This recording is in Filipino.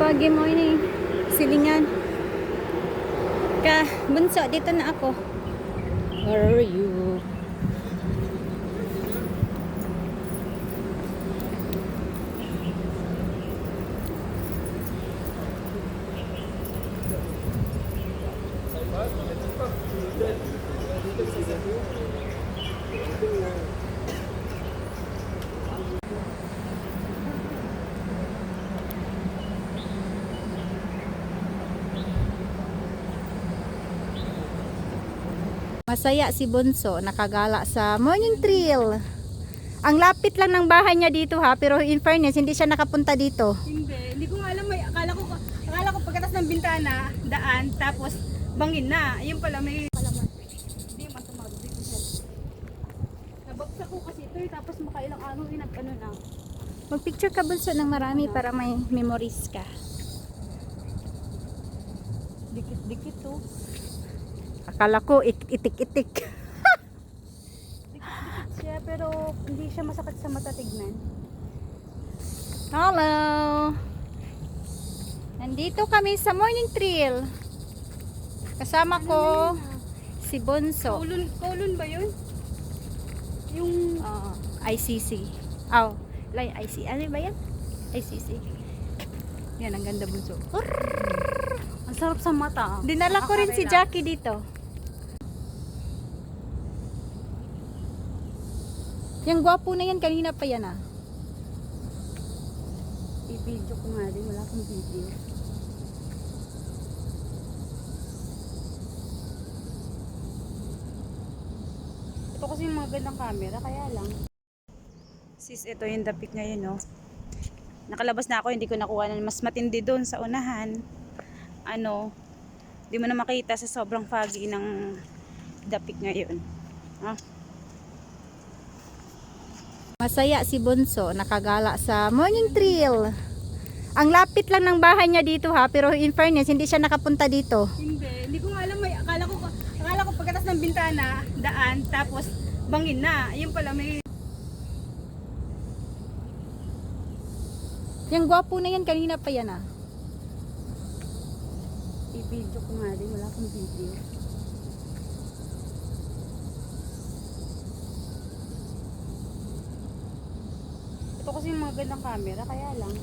foggy morning. Silingan. Bunso, dito na ako. Where are you? Masaya si Bunso, nakagala sa morning trail. Ang lapit lang ng bahay niya dito ha, pero in fairness, hindi siya nakapunta dito. Hindi ko nga alam, akala ko pagkatas ng bintana, daan, tapos bangin na. Ayun pala may kalaman. Hindi man tumagod. Nabagsak ko kasi ito tapos makailang araw ano na. Magpicture ka Bunso ng marami para may memories ka. Dikit-dikit to. Akala ko itik-itik. Dikit-dikit siya pero hindi siya masakit sa mata tignan. Hello! Nandito kami sa morning trail. Kasama ko si Bunso. Kowloon ba yun? Yung ICC. Line IC. Ano ba yan? ICC. Yan, ang ganda Bunso. ang sarap sa mata. Dinala ko rin si Jackie dito. Yung gwapo na yan, kanina pa yan ah. I-video ko nga din, wala akong video. Ito kasi yung mga gandang camera, kaya lang. Sis, ito yung dapit ngayon, no? Nakalabas na ako, hindi ko nakuha na mas matindi doon sa unahan. Di mo na makita sa sobrang foggy ng dapit ngayon. Masaya si Bunso, nakagala sa morning trail. Ang lapit lang ng bahay niya dito ha, pero in fairness, hindi siya nakapunta dito. Hindi ko nga alam, akala ko pagkatas ng bintana, daan, tapos bangin na. Ayun pala may Yung gwapo na yan, kanina pa yan ah. i-video ko nga din, wala akong video. Ito kasi yung mga gandang camera, kaya lang.